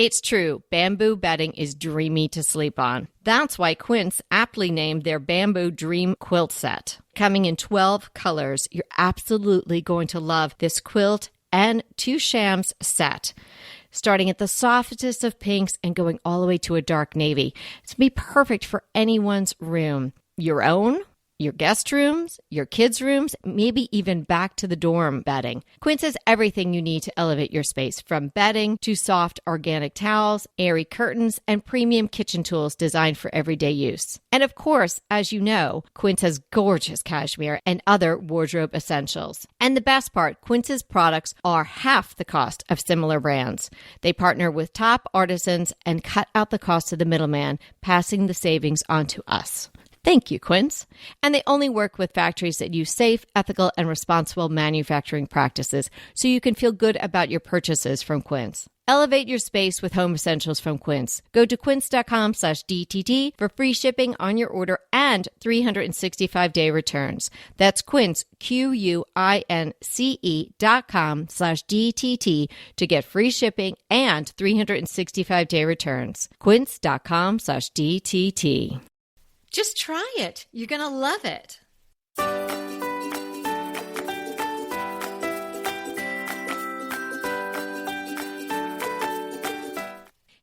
It's true, bamboo bedding is dreamy to sleep on. That's why Quince aptly named their Bamboo Dream Quilt Set. Coming in 12 colors, you're absolutely going to love this quilt and 2 shams set. Starting at the softest of pinks and going all the way to a dark navy. It's going to be perfect for anyone's room. Your own, your guest rooms, your kids' rooms, maybe even back to the dorm bedding. Quince has everything you need to elevate your space, from bedding to soft organic towels, airy curtains, and premium kitchen tools designed for everyday use. And of course, as you know, Quince has gorgeous cashmere and other wardrobe essentials. And the best part, Quince's products are half the cost of similar brands. They partner with top artisans and cut out the cost of the middleman, passing the savings on to us. Thank you, Quince. And they only work with factories that use safe, ethical, and responsible manufacturing practices, so you can feel good about your purchases from Quince. Elevate your space with home essentials from Quince. Go to quince.com/DTT for free shipping on your order and 365-day returns. That's Quince, QUINCE.com/DTT to get free shipping and 365-day returns. Quince.com/DTT. Just try it. You're going to love it.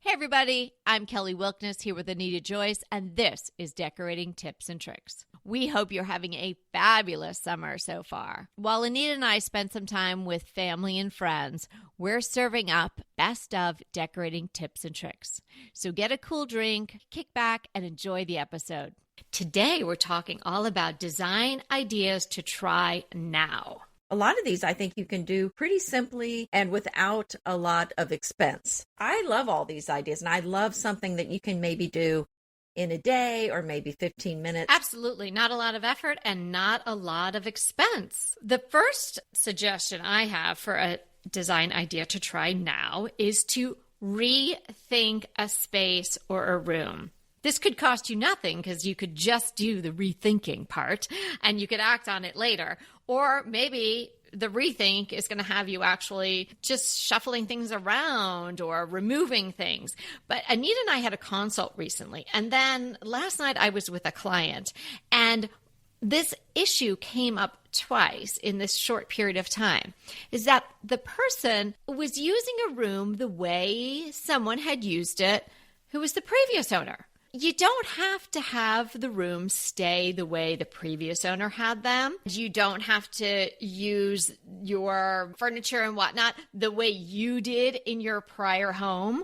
Hey, everybody. I'm Kelly Wilkniss here with Anita Joyce, and this is Decorating Tips and Tricks. We hope you're having a fabulous summer so far. While Anita and I spend some time with family and friends, we're serving up best of decorating tips and tricks. So get a cool drink, kick back, and enjoy the episode. Today, we're talking all about design ideas to try now. A lot of these I think you can do pretty simply and without a lot of expense. I love all these ideas, and I love something that you can maybe do in a day or maybe 15 minutes. Absolutely. Not a lot of effort and not a lot of expense. The first suggestion I have for a design idea to try now is to rethink a space or a room. This could cost you nothing because you could just do the rethinking part and you could act on it later. Or maybe the rethink is going to have you actually just shuffling things around or removing things. But Anita and I had a consult recently, and then last night I was with a client, and this issue came up twice in this short period of time, is that the person was using a room the way someone had used it who was the previous owner. You don't have to have the room stay the way the previous owner had them. You don't have to use your furniture and whatnot the way you did in your prior home.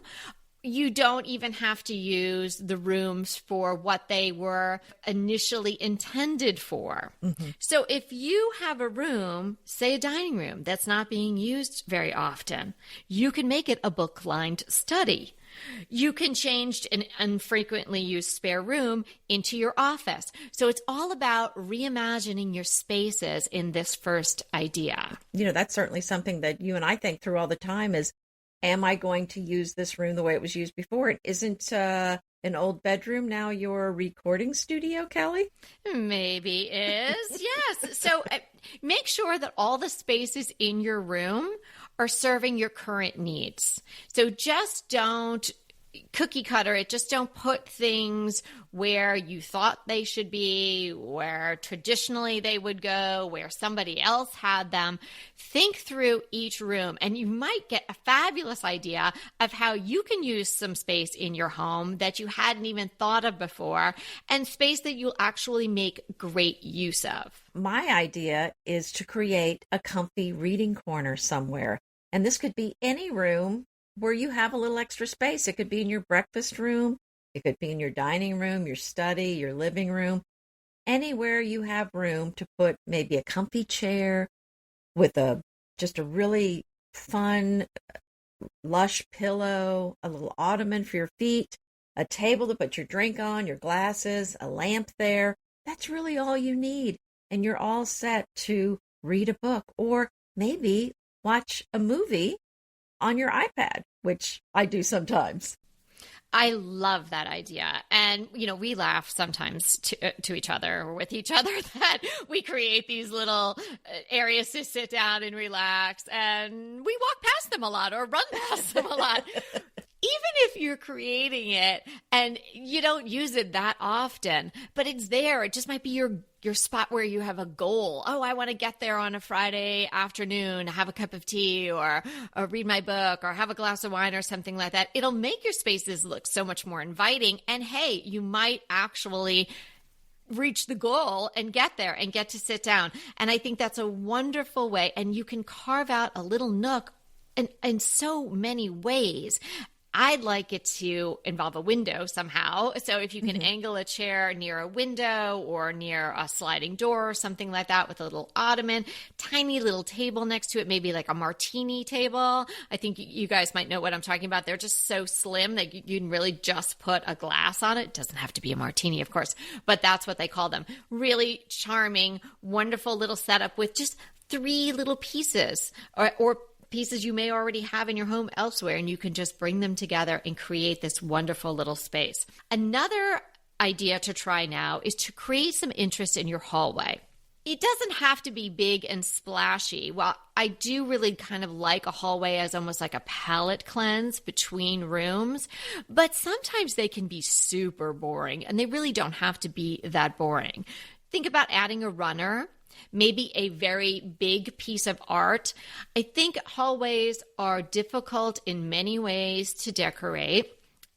You don't even have to use the rooms for what they were initially intended for. Mm-hmm. So if you have a room, say a dining room, that's not being used very often, you can make it a book-lined study. You can change an infrequently used spare room into your office. So it's all about reimagining your spaces in this first idea. You know, that's certainly something that you and I think through all the time is, am I going to use this room the way it was used before? It isn't an old bedroom now your recording studio, Kelly? Maybe is, yes. So make sure that all the spaces in your room are serving your current needs. So just don't cookie cutter it. Just don't put things where you thought they should be, where traditionally they would go, where somebody else had them. Think through each room, and you might get a fabulous idea of how you can use some space in your home that you hadn't even thought of before, and space that you'll actually make great use of. My idea is to create a comfy reading corner somewhere. And this could be any room where you have a little extra space. It could be in your breakfast room. It could be in your dining room, your study, your living room. Anywhere you have room to put maybe a comfy chair with just a really fun, lush pillow, a little ottoman for your feet, a table to put your drink on, your glasses, a lamp there. That's really all you need. And you're all set to read a book or maybe watch a movie on your iPad, which I do sometimes. I love that idea. And, you know, we laugh sometimes to each other or with each other that we create these little areas to sit down and relax, and we walk past them a lot or run past them a lot. Even if you're creating it and you don't use it that often, but it's there. It just might be your spot where you have a goal. Oh, I want to get there on a Friday afternoon, have a cup of tea or read my book or have a glass of wine or something like that. It'll make your spaces look so much more inviting. And hey, you might actually reach the goal and get there and get to sit down. And I think that's a wonderful way. And you can carve out a little nook in so many ways. I'd like it to involve a window somehow. So if you can angle a chair near a window or near a sliding door or something like that with a little ottoman, tiny little table next to it, maybe like a martini table. I think you guys might know what I'm talking about. They're just so slim that you can really just put a glass on it. It doesn't have to be a martini, of course, but that's what they call them. Really charming, wonderful little setup with just 3 little pieces or pieces you may already have in your home elsewhere, and you can just bring them together and create this wonderful little space. Another idea to try now is to create some interest in your hallway. It doesn't have to be big and splashy. Well, I do really kind of like a hallway as almost like a palette cleanse between rooms, but sometimes they can be super boring, and they really don't have to be that boring. Think about adding a runner. Maybe a very big piece of art. I think hallways are difficult in many ways to decorate.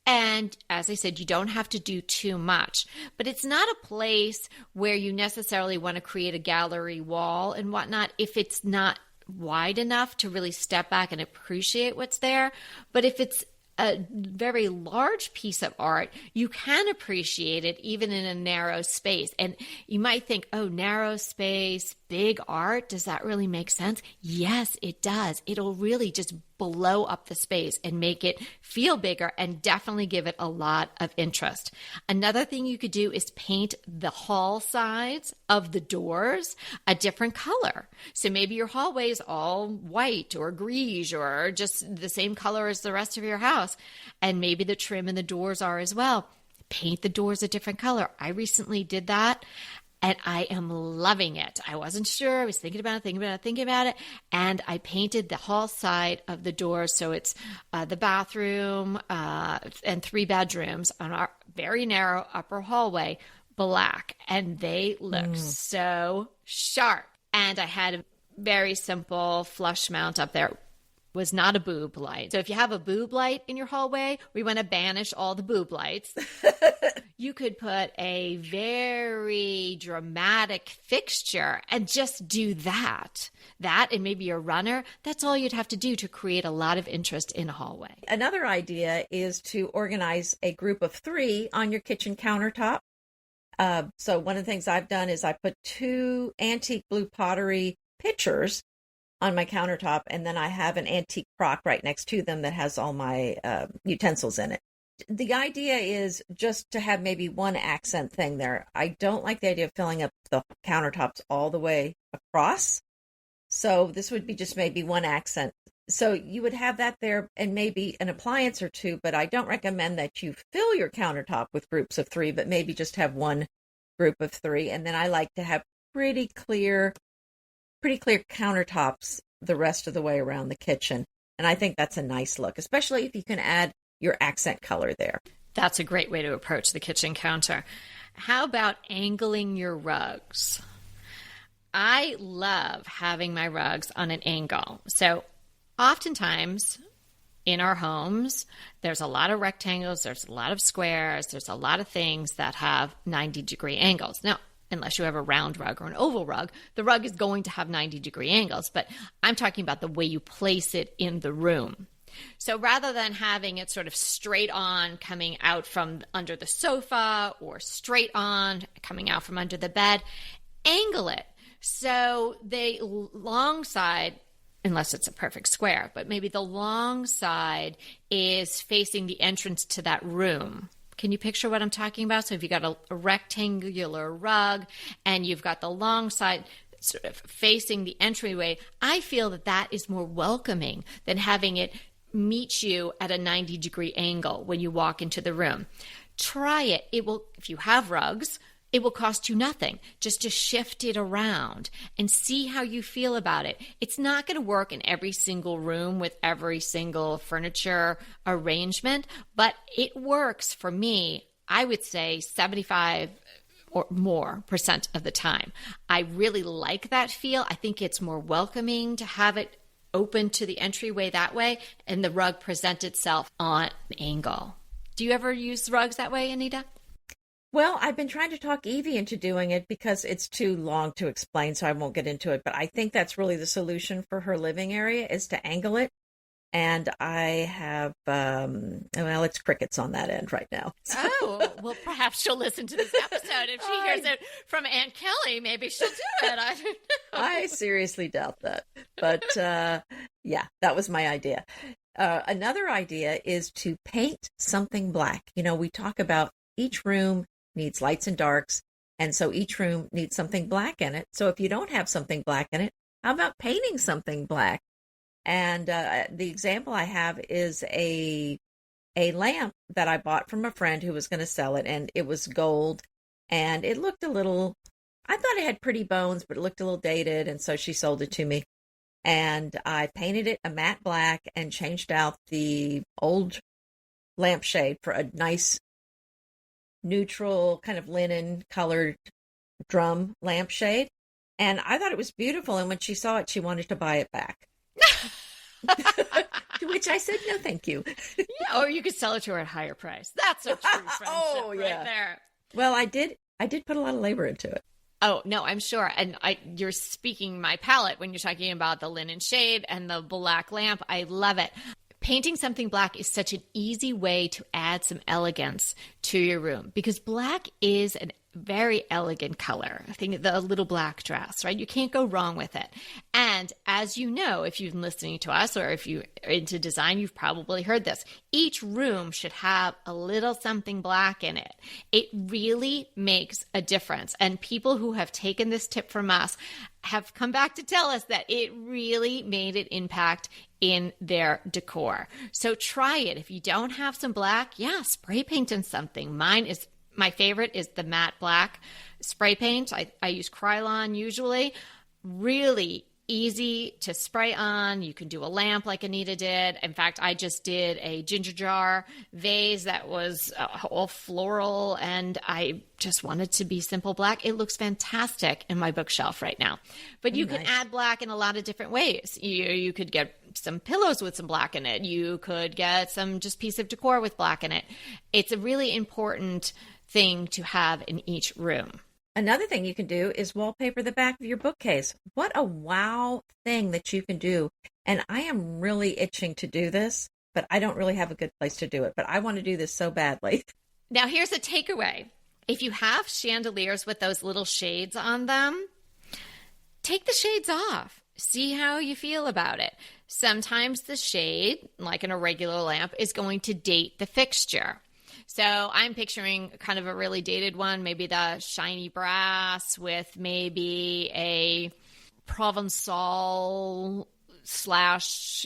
And as I said, you don't have to do too much, but it's not a place where you necessarily want to create a gallery wall and whatnot if it's not wide enough to really step back and appreciate what's there. But if it's a very large piece of art, you can appreciate it even in a narrow space. And you might think, oh, narrow space, big art, does that really make sense? Yes, it does. It'll really just blow up the space and make it feel bigger and definitely give it a lot of interest. Another thing you could do is paint the hall sides of the doors a different color. So maybe your hallway is all white or greige or just the same color as the rest of your house. And maybe the trim and the doors are as well. Paint the doors a different color. I recently did that, and I am loving it. I wasn't sure. I was thinking about it. And I painted the hall side of the doors. So it's the bathroom and 3 bedrooms on our very narrow upper hallway, black. And they look so sharp. And I had a very simple flush mount up there. Was not a boob light. So if you have a boob light in your hallway, we want to banish all the boob lights. You could put a very dramatic fixture and just do that. That and maybe a runner. That's all you'd have to do to create a lot of interest in a hallway. Another idea is to organize a group of 3 on your kitchen countertop. So one of the things I've done is I put 2 antique blue pottery pitchers on my countertop, and then I have an antique crock right next to them that has all my utensils in it. The idea is just to have maybe one accent thing there. I don't like the idea of filling up the countertops all the way across. So this would be just maybe one accent. So you would have that there and maybe an appliance or 2, but I don't recommend that you fill your countertop with groups of 3, but maybe just have one group of 3. And then I like to have pretty clear countertops the rest of the way around the kitchen. And I think that's a nice look, especially if you can add your accent color there. That's a great way to approach the kitchen counter. How about angling your rugs? I love having my rugs on an angle. So oftentimes in our homes, there's a lot of rectangles, there's a lot of squares, there's a lot of things that have 90-degree angles. Now, unless you have a round rug or an oval rug, the rug is going to have 90-degree angles, but I'm talking about the way you place it in the room. So rather than having it sort of straight on coming out from under the sofa or straight on coming out from under the bed, angle it. So the long side, unless it's a perfect square, but maybe the long side is facing the entrance to that room. Can you picture what I'm talking about? So if you've got a rectangular rug and you've got the long side sort of facing the entryway, I feel that that is more welcoming than having it meet you at a 90-degree angle when you walk into the room. Try it. It will, if you have rugs, It will cost you nothing just to shift it around and see how you feel about it. It's not going to work in every single room with every single furniture arrangement, but it works for me, I would say 75 or more % of the time. I really like that feel. I think it's more welcoming to have it open to the entryway that way, and the rug present itself on an angle. Do you ever use rugs that way, Anita? Well, I've been trying to talk Evie into doing it because it's too long to explain, so I won't get into it. But I think that's really the solution for her living area, is to angle it. And I have, well, it's crickets on that end right now. Oh, well, perhaps she'll listen to this episode. If she hears it from Aunt Kelly, maybe she'll do it. I don't know. I seriously doubt that. But yeah, that was my idea. Another idea is to paint something black. You know, we talk about each room needs lights and darks, and so each room needs something black in it. So if you don't have something black in it, how about painting something black? And the example I have is a lamp that I bought from a friend who was going to sell it, and it was gold, and it looked a little, I thought it had pretty bones, but it looked a little dated, and so she sold it to me. And I painted it a matte black and changed out the old lampshade for a nice neutral kind of linen colored drum lampshade. And I thought it was beautiful. And when she saw it, she wanted to buy it back. To which I said, no, thank you. Yeah, or you could sell it to her at a higher price. That's a true friendship right there. Well, I did put a lot of labor into it. Oh, no, I'm sure. And you're speaking my palate when you're talking about the linen shade and the black lamp. I love it. Painting something black is such an easy way to add some elegance to your room, because black is a very elegant color. I think the little black dress, right? You can't go wrong with it. And as you know, if you've been listening to us or if you're into design, you've probably heard this. Each room should have a little something black in it. It really makes a difference. And people who have taken this tip from us have come back to tell us that it really made an impact in their decor. So try it. If you don't have some black, spray paint in something. My favorite is the matte black spray paint. I use Krylon usually. Really easy to spray on. You can do a lamp like Anita did. In fact, I just did a ginger jar vase that was all floral, and I just wanted to be simple black. It looks fantastic in my bookshelf right now. But you can add black in a lot of different ways. You could get some pillows with some black in it. You could get some just piece of decor with black in it. It's a really important thing to have in each room. Another thing you can do is wallpaper the back of your bookcase. What a wow thing that you can do. And I am really itching to do this, but I don't really have a good place to do it. But I want to do this so badly. Now, here's a takeaway. If you have chandeliers with those little shades on them, take the shades off. See how you feel about it. Sometimes the shade, like in a regular lamp, is going to date the fixture. So I'm picturing kind of a really dated one, maybe the shiny brass with maybe a Provençal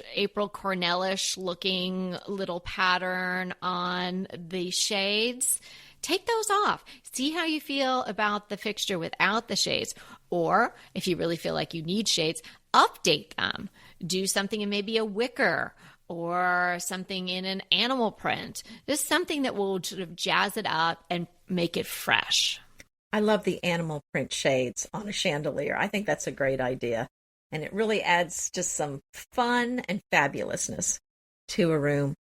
/ April Cornelish looking little pattern on the shades. Take those off. See how you feel about the fixture without the shades. Or if you really feel like you need shades, update them. Do something in maybe a wicker or something in an animal print. Just something that will sort of jazz it up and make it fresh. I love the animal print shades on a chandelier. I think that's a great idea. And it really adds just some fun and fabulousness to a room.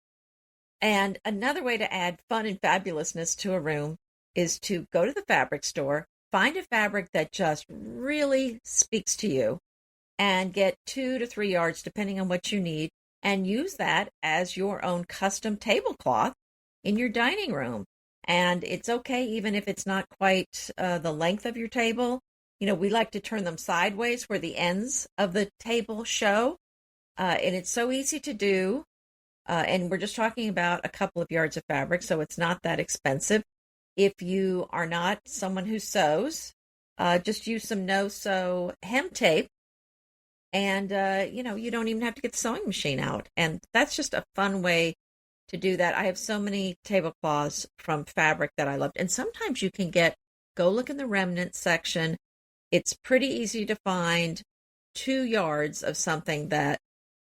And another way to add fun and fabulousness to a room is to go to the fabric store, find a fabric that just really speaks to you, and get 2 to 3 yards, depending on what you need, and use that as your own custom tablecloth in your dining room. And it's okay even if it's not quite the length of your table. You know, we like to turn them sideways where the ends of the table show. And it's so easy to do. And we're just talking about a couple of yards of fabric, so it's not that expensive. If you are not someone who sews, just use some no-sew hem tape. And, you don't even have to get the sewing machine out. And that's just a fun way to do that. I have so many tablecloths from fabric that I loved. And sometimes you can get go look in the remnant section. It's pretty easy to find 2 yards of something that,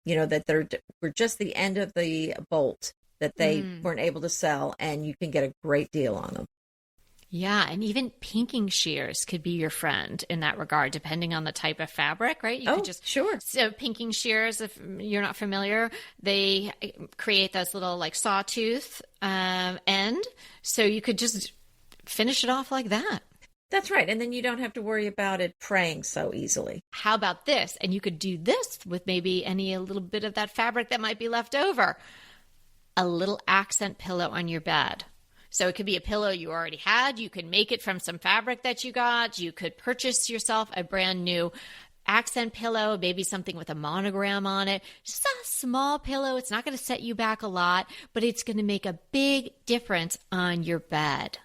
that were just the end of the bolt that they weren't able to sell, and you can get a great deal on them. Yeah, and even pinking shears could be your friend in that regard, depending on the type of fabric, right? You could just sure. So pinking shears, if you're not familiar, they create this little like sawtooth end, so you could just finish it off like that. That's right, and then you don't have to worry about it fraying so easily. How about this? And you could do this with maybe a little bit of that fabric that might be left over. A little accent pillow on your bed. So it could be a pillow you already had. You could make it from some fabric that you got. You could purchase yourself a brand new accent pillow, maybe something with a monogram on it. Just a small pillow. It's not going to set you back a lot, but it's going to make a big difference on your bed.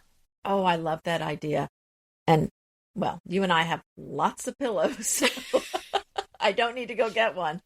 Oh, I love that idea. And, well, you and I have lots of pillows, so I don't need to go get one.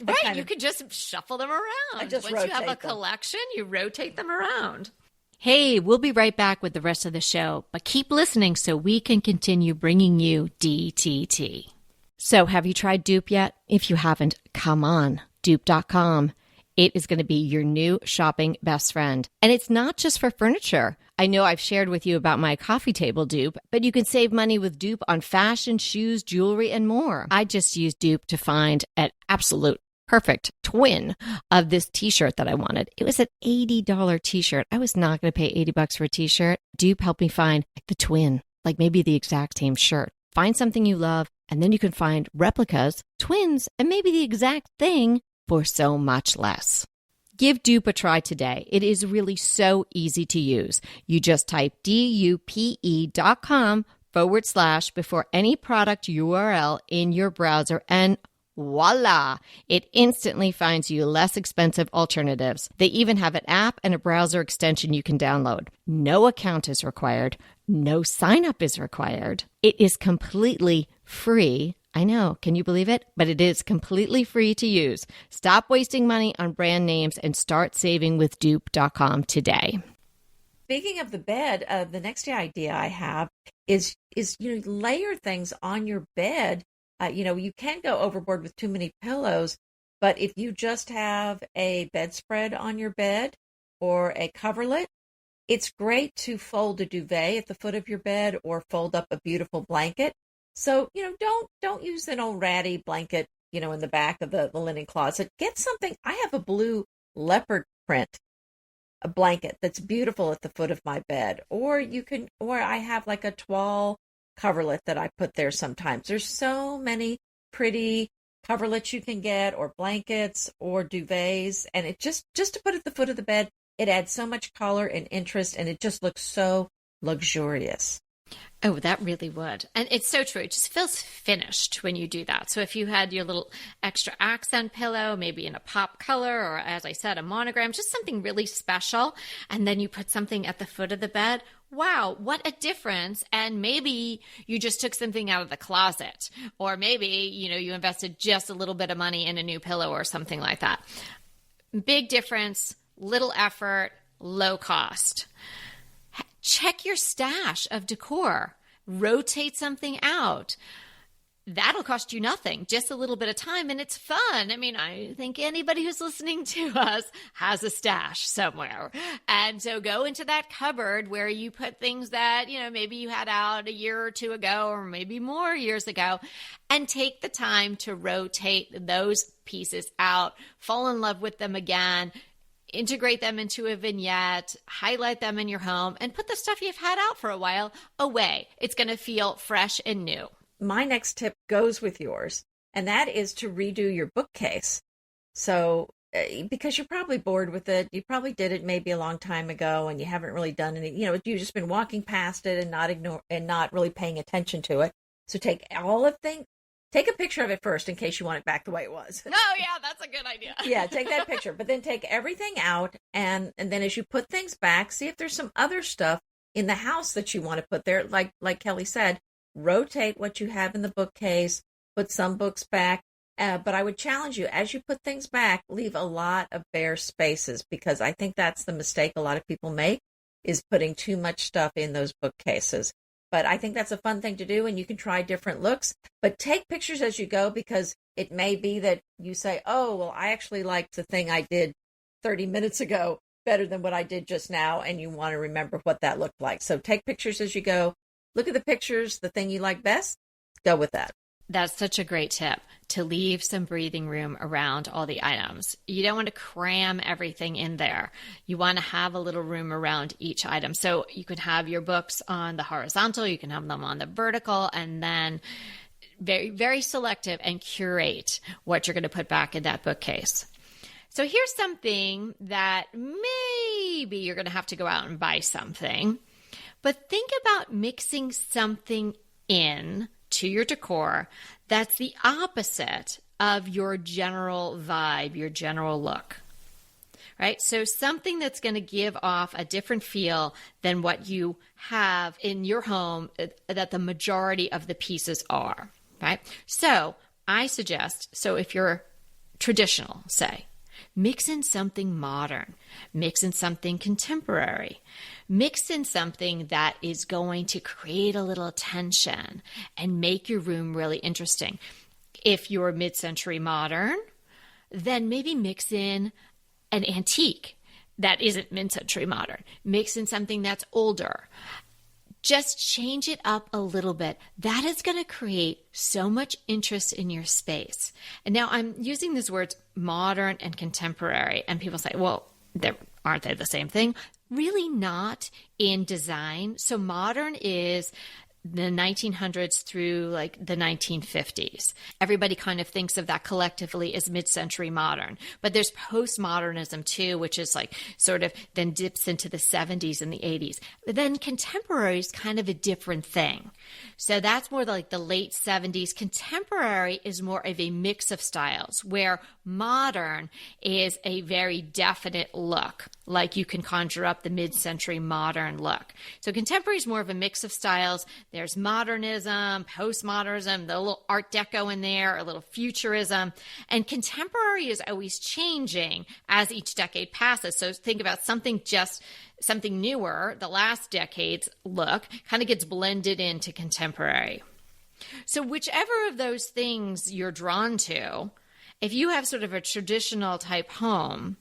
Right, you could just shuffle them around. Once you have a collection, you rotate them around. Hey, we'll be right back with the rest of the show, but keep listening so we can continue bringing you DTT. So have you tried Dupe yet? If you haven't, come on, dupe.com. It is going to be your new shopping best friend. And it's not just for furniture. I know I've shared with you about my coffee table dupe, but you can save money with Dupe on fashion, shoes, jewelry, and more. I just used Dupe to find an absolute perfect twin of this t-shirt that I wanted. It was an $80 t-shirt. I was not going to pay $80 for a t-shirt. Dupe helped me find the twin, like maybe the exact same shirt. Find something you love, and then you can find replicas, twins, and maybe the exact thing for so much less. Give Dupe a try today. It is really so easy to use. You just type dupe.com / before any product URL in your browser, and voila, it instantly finds you less expensive alternatives. They even have an app and a browser extension you can download. No account is required. No sign up is required. It is completely free. I know, can you believe it? But it is completely free to use. Stop wasting money on brand names and start saving with dupe.com today. Speaking of the bed, the next idea I have is layer things on your bed. You can go overboard with too many pillows, but if you just have a bedspread on your bed or a coverlet, it's great to fold a duvet at the foot of your bed or fold up a beautiful blanket. So, don't use an old ratty blanket, in the back of the linen closet. Get something. I have a blue leopard print, a blanket that's beautiful at the foot of my bed. Or I have like a toile coverlet that I put there sometimes. There's so many pretty coverlets you can get, or blankets or duvets. And it just to put at the foot of the bed, it adds so much color and interest, and it just looks so luxurious. Oh, that really would. And it's so true. It just feels finished when you do that. So if you had your little extra accent pillow, maybe in a pop color, or as I said, a monogram, just something really special, and then you put something at the foot of the bed, wow, what a difference. And maybe you just took something out of the closet, or maybe, you invested just a little bit of money in a new pillow or something like that. Big difference, little effort, low cost. Check your stash of decor. Rotate something out. That'll cost you nothing, just a little bit of time, and it's fun. I mean, I think anybody who's listening to us has a stash somewhere. And so go into that cupboard where you put things that, maybe you had out a year or two ago, or maybe more years ago, and take the time to rotate those pieces out, fall in love with them again, integrate them into a vignette, highlight them in your home, and put the stuff you've had out for a while away. It's going to feel fresh and new. My next tip goes with yours, and that is to redo your bookcase. So, because you're probably bored with it, you probably did it maybe a long time ago, and you haven't really done any, you've just been walking past it and not really paying attention to it. So take a picture of it first in case you want it back the way it was. Oh, yeah, that's a good idea. Yeah, take that picture. But then take everything out, and then as you put things back, see if there's some other stuff in the house that you want to put there. Like Kelly said, rotate what you have in the bookcase, put some books back. But I would challenge you, as you put things back, leave a lot of bare spaces, because I think that's the mistake a lot of people make, is putting too much stuff in those bookcases. But I think that's a fun thing to do, and you can try different looks. But take pictures as you go, because it may be that you say, oh, well, I actually liked the thing I did 30 minutes ago better than what I did just now, and you want to remember what that looked like. So take pictures as you go. Look at the pictures, the thing you like best, go with that. That's such a great tip, to leave some breathing room around all the items. You don't want to cram everything in there. You want to have a little room around each item. So you could have your books on the horizontal, you can have them on the vertical, and then very, very selective and curate what you're going to put back in that bookcase. So here's something that maybe you're going to have to go out and buy something, but think about mixing something in to your decor that's the opposite of your general vibe, your general look, right? So something that's going to give off a different feel than what you have in your home that the majority of the pieces are, right? So I suggest, so if you're traditional, say, mix in something modern, mix in something contemporary, mix in something that is going to create a little tension and make your room really interesting. If you're mid-century modern, then maybe mix in an antique that isn't mid-century modern. Mix in something that's older. Just change it up a little bit. That is going to create so much interest in your space. And now I'm using these words modern and contemporary, and people say, well, aren't they the same thing? Really not in design. So modern is the 1900s through like the 1950s. Everybody kind of thinks of that collectively as mid-century modern, but there's postmodernism too, which is like sort of then dips into the 70s and the 80s. But then contemporary is kind of a different thing. So that's more like the late 70s. Contemporary is more of a mix of styles, where modern is a very definite look, like you can conjure up the mid-century modern look. So contemporary is more of a mix of styles. There's modernism, postmodernism, the little Art Deco in there, a little futurism. And contemporary is always changing as each decade passes. So think about something newer, the last decade's look kind of gets blended into contemporary. So whichever of those things you're drawn to, if you have sort of a traditional type home,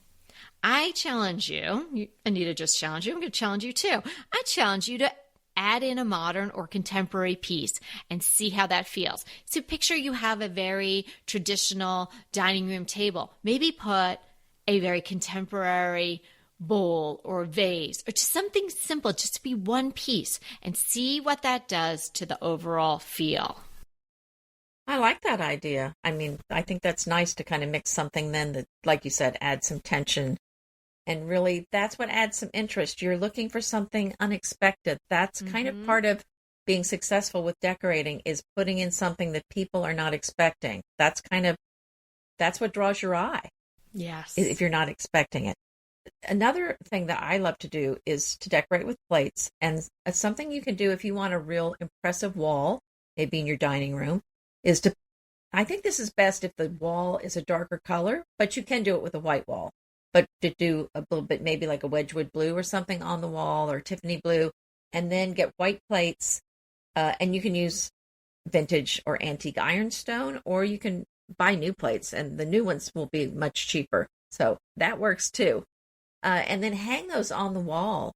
I challenge you, Anita just challenged you, I'm going to challenge you too. I challenge you to add in a modern or contemporary piece and see how that feels. So picture you have a very traditional dining room table. Maybe put a very contemporary bowl or vase or just something simple, just to be one piece, and see what that does to the overall feel. I like that idea. I mean, I think that's nice to kind of mix something then that, like you said, add some tension. And really, that's what adds some interest. You're looking for something unexpected. That's kind of part of being successful with decorating, is putting in something that people are not expecting. That's what draws your eye. Yes. If you're not expecting it. Another thing that I love to do is to decorate with plates. And something you can do if you want a real impressive wall, maybe in your dining room, is to, I think this is best if the wall is a darker color, but you can do it with a white wall. But to do a little bit, maybe like a Wedgwood blue or something on the wall, or Tiffany blue, and then get white plates. And you can use vintage or antique ironstone, or you can buy new plates, and the new ones will be much cheaper. So that works too. And then hang those on the wall.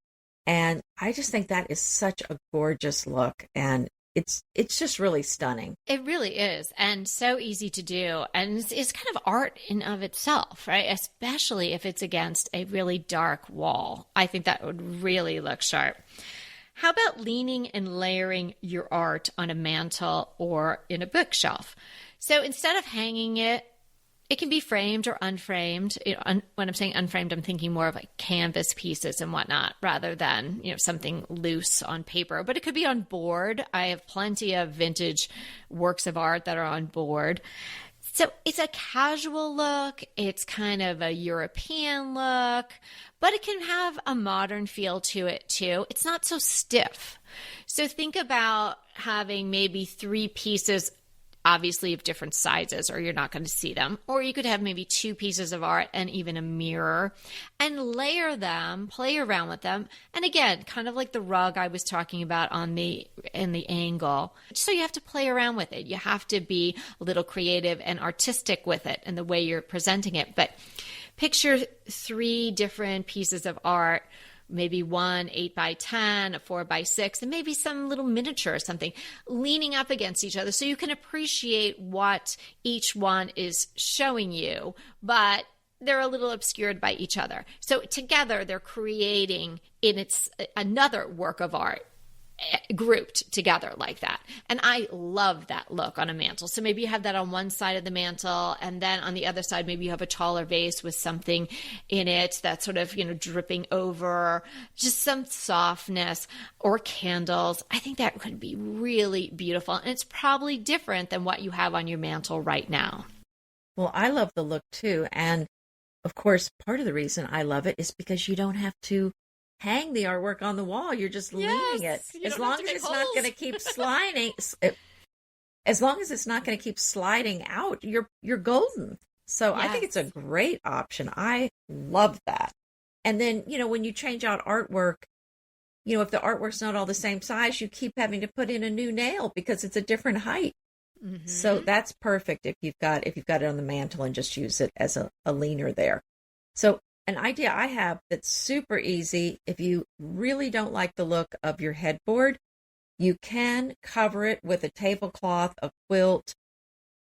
And I just think that is such a gorgeous look. And it's just really stunning. It really is, and so easy to do, and it's kind of art in of itself, right? Especially if it's against a really dark wall. I think that would really look sharp. How about leaning and layering your art on a mantle or in a bookshelf? So instead of hanging it, it can be framed or unframed. When I'm saying unframed, I'm thinking more of like canvas pieces and whatnot, rather than, something loose on paper. But it could be on board. I have plenty of vintage works of art that are on board. So it's a casual look. It's kind of a European look, but it can have a modern feel to it too. It's not so stiff. So think about having maybe 3 pieces obviously of different sizes or you're not going to see them. Or you could have maybe 2 pieces of art and even a mirror and layer them, play around with them. And again, kind of like the rug I was talking about in the angle. So you have to play around with it. You have to be a little creative and artistic with it and the way you're presenting it. But picture 3 different pieces of art, maybe one 8x10, a 4x6, and maybe some little miniature or something leaning up against each other so you can appreciate what each one is showing you, but they're a little obscured by each other. So together they're creating another work of art grouped together like that. And I love that look on a mantle. So maybe you have that on one side of the mantle, and then on the other side, maybe you have a taller vase with something in it that's sort of, dripping over, just some softness, or candles. I think that could be really beautiful. And it's probably different than what you have on your mantle right now. Well, I love the look too. And of course, part of the reason I love it is because you don't have to hang the artwork on the wall. You're just leaning it. As long as it's not going to keep sliding, as long as it's not going to keep sliding out, you're golden. So I think it's a great option. I love that. And then, when you change out artwork, if the artwork's not all the same size, you keep having to put in a new nail because it's a different height. Mm-hmm. So that's perfect if you've got it on the mantle and just use it as a leaner there. So an idea I have that's super easy, if you really don't like the look of your headboard, you can cover it with a tablecloth, a quilt,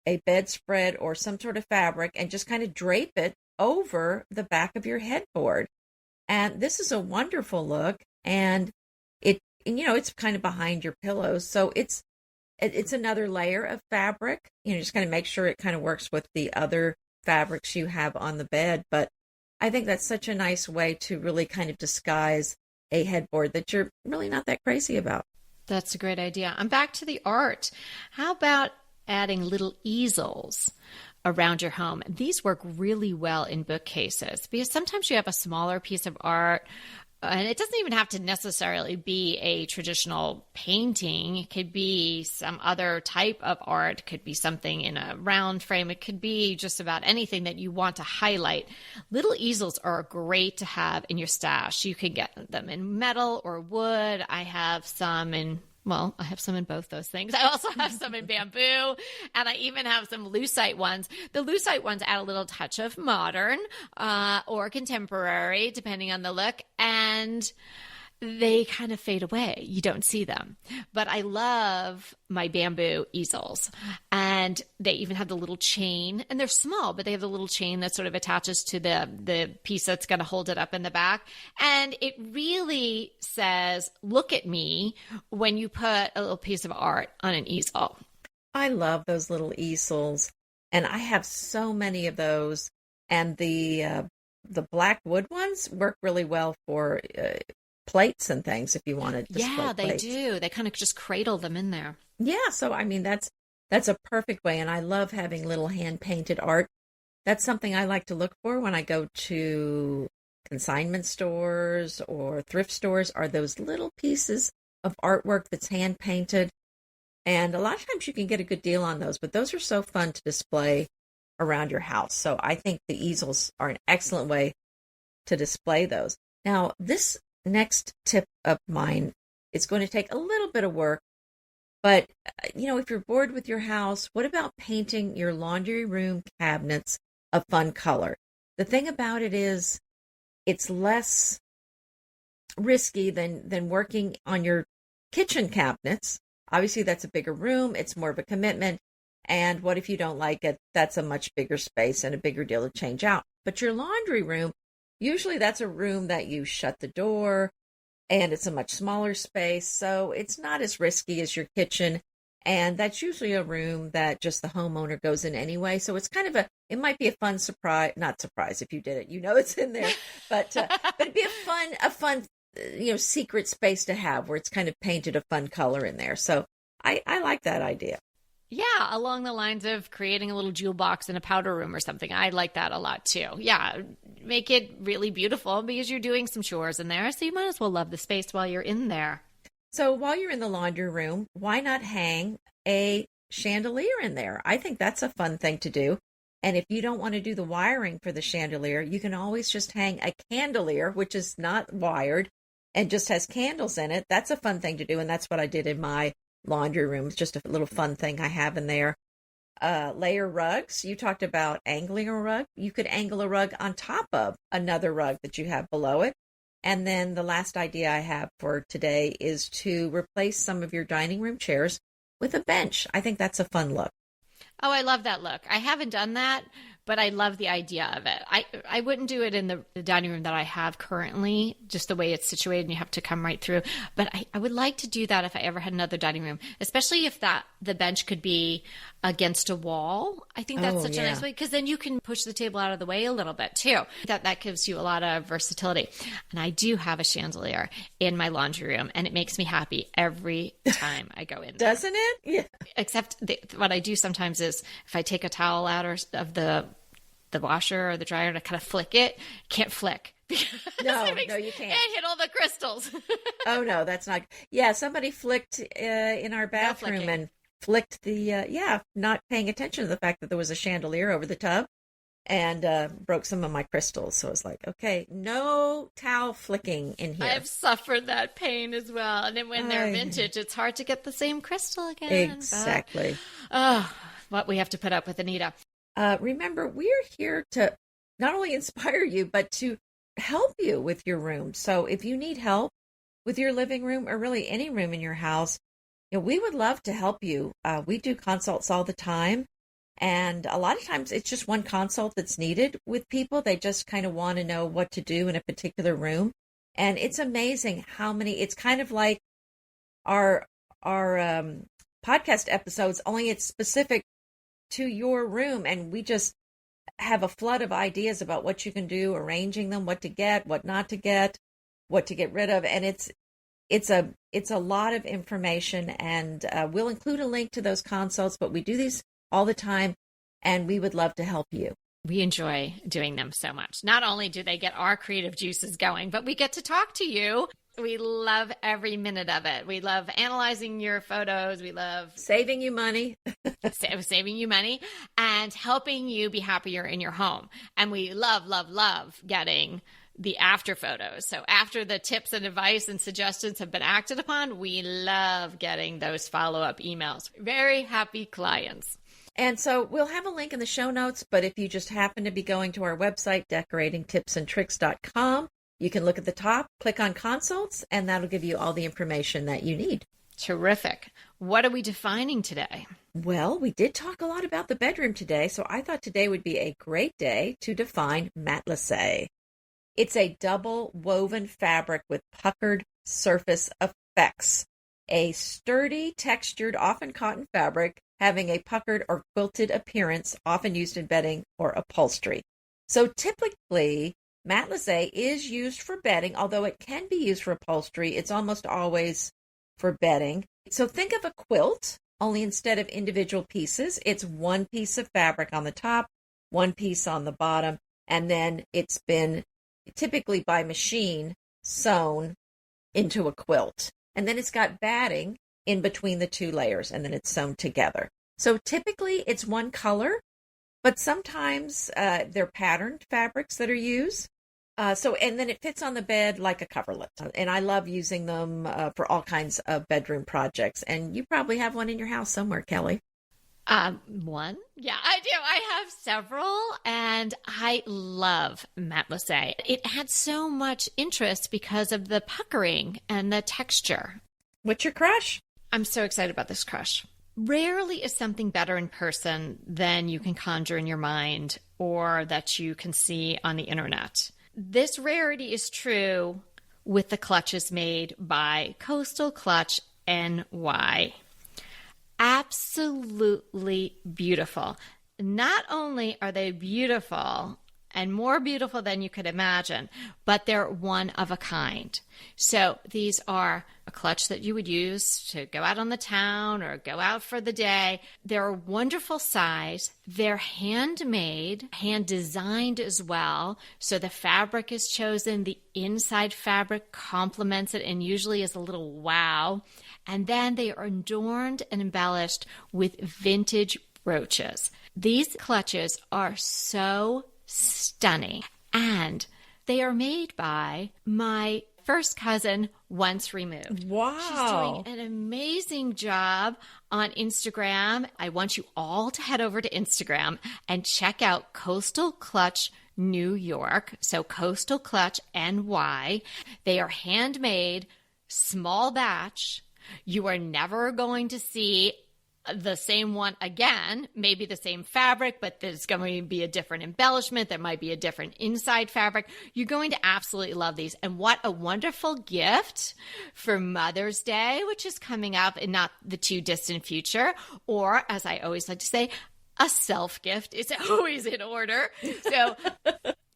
a bedspread, or some sort of fabric, and just kind of drape it over the back of your headboard. And this is a wonderful look, and it's kind of behind your pillows, so it's another layer of fabric. Just kind of make sure it kind of works with the other fabrics you have on the bed, but I think that's such a nice way to really kind of disguise a headboard that you're really not that crazy about. That's a great idea. I'm back to the art. How about adding little easels around your home? These work really well in bookcases because sometimes you have a smaller piece of art, and it doesn't even have to necessarily be a traditional painting. It could be some other type of art. It could be something in a round frame. It could be just about anything that you want to highlight. Little easels are great to have in your stash. You can get them in metal or wood. I have some in both those things. I also have some in bamboo, and I even have some lucite ones. The lucite ones add a little touch of modern or contemporary, depending on the look, and they kind of fade away. You don't see them. But I love my bamboo easels. And they even have the little chain, and they're small, but they have the little chain that sort of attaches to the piece that's going to hold it up in the back. And it really says, look at me, when you put a little piece of art on an easel. I love those little easels, and I have so many of those. And the black wood ones work really well for plates and things if you want to display plates. Do. They kind of just cradle them in there. Yeah, so I mean that's a perfect way, and I love having little hand painted art. That's something I like to look for when I go to consignment stores or thrift stores, are those little pieces of artwork that's hand painted. And a lot of times you can get a good deal on those, but those are so fun to display around your house. So I think the easels are an excellent way to display those. Now, this next tip of mine is going to take a little bit of work, but if you're bored with your house, what about painting your laundry room cabinets a fun color? The thing about it is it's less risky than working on your kitchen cabinets. Obviously, that's a bigger room. It's more of a commitment. And what if you don't like it? That's a much bigger space and a bigger deal to change out. But your laundry room, usually that's a room that you shut the door, and it's a much smaller space. So it's not as risky as your kitchen. And that's usually a room that just the homeowner goes in anyway. So it's kind of it might be a fun surprise, not surprise if you did it, it's in there, but it'd be a fun, secret space to have where it's kind of painted a fun color in there. So I like that idea. Yeah, along the lines of creating a little jewel box in a powder room or something. I like that a lot too. Yeah, make it really beautiful because you're doing some chores in there. So you might as well love the space while you're in there. So while you're in the laundry room, why not hang a chandelier in there. I think that's a fun thing to do. And if you don't want to do the wiring for the chandelier, you can always just hang a candelier, which is not wired and just has candles in it. That's a fun thing to do. And that's what I did in my laundry room. It's just a little fun thing I have in there. Layer rugs. You talked about angling a rug. You could angle a rug on top of another rug that you have below it. And then the last idea I have for today is to replace some of your dining room chairs with a bench. I think that's a fun look. Oh, I love that look. I haven't done that, but I love the idea of it. I wouldn't do it in the dining room that I have currently, just the way it's situated and you have to come right through. But I would like to do that if I ever had another dining room, especially if the bench could be against a wall. I think that's such a nice way, because then you can push the table out of the way a little bit too. That gives you a lot of versatility. And I do have a chandelier in my laundry room, and it makes me happy every time I go in there. Doesn't it? Yeah. Except what I do sometimes is if I take a towel out of the washer or the dryer and I kind of flick it, can't flick. No, you can't. It hit all the crystals. Oh, no, that's not. Yeah, somebody flicked in our bathroom and flicked not paying attention to the fact that there was a chandelier over the tub and broke some of my crystals. So I was like, okay, no towel flicking in here. I've suffered that pain as well. And then when they're vintage, it's hard to get the same crystal again. Exactly. What we have to put up with, Anita. Remember, we're here to not only inspire you, but to help you with your room. So if you need help with your living room or really any room in your house, we would love to help you. We do consults all the time. And a lot of times it's just one consult that's needed with people. They just kind of want to know what to do in a particular room. And it's amazing how many, it's kind of like our podcast episodes, only it's specific to your room, and we just have a flood of ideas about what you can do, arranging them, what to get, what not to get, what to get rid of, and it's a lot of information, and we'll include a link to those consults, but we do these all the time, and we would love to help you. We enjoy doing them so much. Not only do they get our creative juices going, but we get to talk to you. We love every minute of it. We love analyzing your photos. We love saving you money, saving you money and helping you be happier in your home. And we love, love, love getting the after photos. So after the tips and advice and suggestions have been acted upon, we love getting those follow-up emails. Very happy clients. And so we'll have a link in the show notes, but if you just happen to be going to our website, decoratingtipsandtricks.com, you can look at the top, click on consults, and that'll give you all the information that you need. Terrific. What are we defining today? Well, we did talk a lot about the bedroom today, so I thought today would be a great day to define matelassé. It's a double woven fabric with puckered surface effects. A sturdy, textured, often cotton fabric having a puckered or quilted appearance, often used in bedding or upholstery. So typically, matelassé is used for bedding, although it can be used for upholstery. It's almost always for bedding. So think of a quilt, only instead of individual pieces, it's one piece of fabric on the top, one piece on the bottom, and then it's been typically by machine sewn into a quilt. And then it's got batting in between the two layers, and then it's sewn together. So typically it's one color, but sometimes they're patterned fabrics that are used. And then it fits on the bed like a coverlet. And I love using them for all kinds of bedroom projects. And you probably have one in your house somewhere, Kelly. One? Yeah, I do. I have several, and I love matelassé. It had so much interest because of the puckering and the texture. What's your crush? I'm so excited about this crush. Rarely is something better in person than you can conjure in your mind or that you can see on the internet. This rarity is true with the clutches made by Coastal Clutch NY. Absolutely beautiful. Not only are they beautiful and more beautiful than you could imagine, but they're one of a kind. So these are a clutch that you would use to go out on the town or go out for the day. They're a wonderful size. They're handmade, hand designed as well. So the fabric is chosen. The inside fabric complements it and usually is a little wow. And then they are adorned and embellished with vintage brooches. These clutches are so stunning, and they are made by my first cousin once removed. Wow. She's doing an amazing job on Instagram. I want you all to head over to Instagram and check out Coastal Clutch New York. So Coastal Clutch NY. They are handmade, small batch. You are never going to see the same one again, maybe the same fabric, but there's going to be a different embellishment. There might be a different inside fabric. You're going to absolutely love these. And what a wonderful gift for Mother's Day, which is coming up in not the too distant future. Or, as I always like to say, a self-gift is always in order. So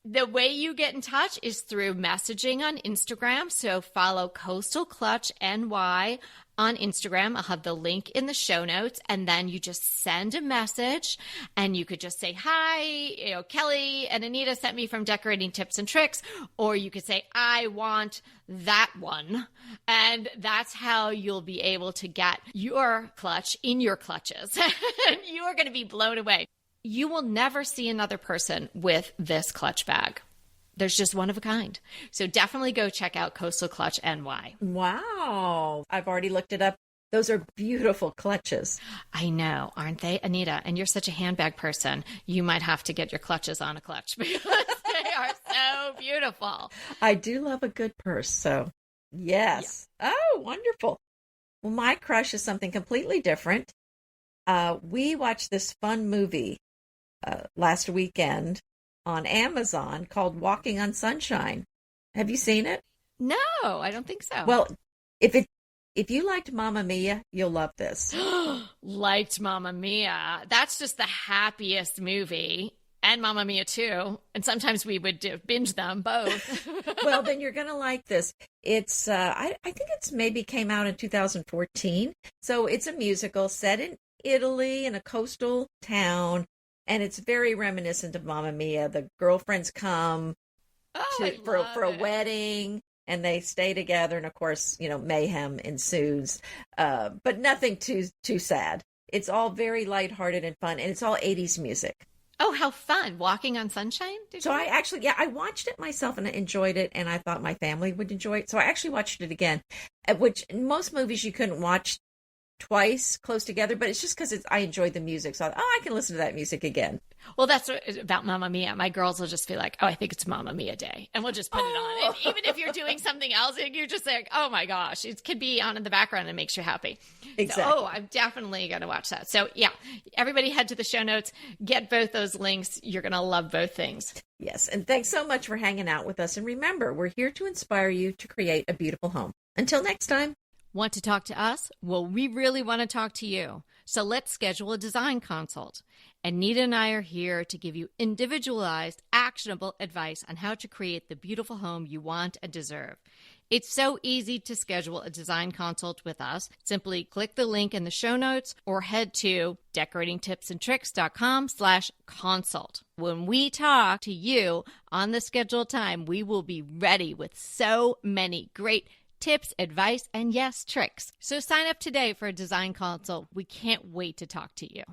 the way you get in touch is through messaging on Instagram. So follow Coastal Clutch NY on Instagram. I'll have the link in the show notes, and then you just send a message, and you could just say, hi, Kelly and Anita sent me from Decorating Tips and Tricks, or you could say, I want that one. And that's how you'll be able to get your clutch in your clutches. And you are going to be blown away. You will never see another person with this clutch bag. There's just one of a kind. So definitely go check out Coastal Clutch NY. Wow. I've already looked it up. Those are beautiful clutches. I know, aren't they, Anita? And you're such a handbag person. You might have to get your clutches on a clutch because they are so beautiful. I do love a good purse. So yes. Yeah. Oh, wonderful. Well, my crush is something completely different. We watched this fun movie last weekend on Amazon called Walking on Sunshine. Have you seen it? No, I don't think so. Well, if you liked Momma Mia, you'll love this. Liked Momma Mia. That's just the happiest movie. And Momma Mia too. And sometimes we would binge them both. Well, then you're going to like this. It's, I think it's maybe came out in 2014. So it's a musical set in Italy in a coastal town. And it's very reminiscent of Momma Mia. The girlfriends come for a wedding, and they stay together. And of course, mayhem ensues, but nothing too sad. It's all very lighthearted and fun, and it's all 80s music. Oh, how fun. Walking on Sunshine? I watched it myself and I enjoyed it, and I thought my family would enjoy it. So I actually watched it again, which in most movies you couldn't watch twice close together, but it's just because I enjoyed the music. So I can listen to that music again. Well, that's what, about Momma Mia. My girls will just be like, oh, I think it's Momma Mia Day. And we'll just put it on. And even if you're doing something else, you're just like, oh my gosh, it could be on in the background and it makes you happy. Exactly. So, I'm definitely going to watch that. So yeah, everybody head to the show notes, get both those links. You're going to love both things. Yes. And thanks so much for hanging out with us. And remember, we're here to inspire you to create a beautiful home. Until next time. Want to talk to us? Well, we really want to talk to you. So let's schedule a design consult. Anita and I are here to give you individualized, actionable advice on how to create the beautiful home you want and deserve. It's so easy to schedule a design consult with us. Simply click the link in the show notes or head to decoratingtipsandtricks.com/consult. When we talk to you on the scheduled time, we will be ready with so many great tips, advice, and yes, tricks. So sign up today for a design consult. We can't wait to talk to you.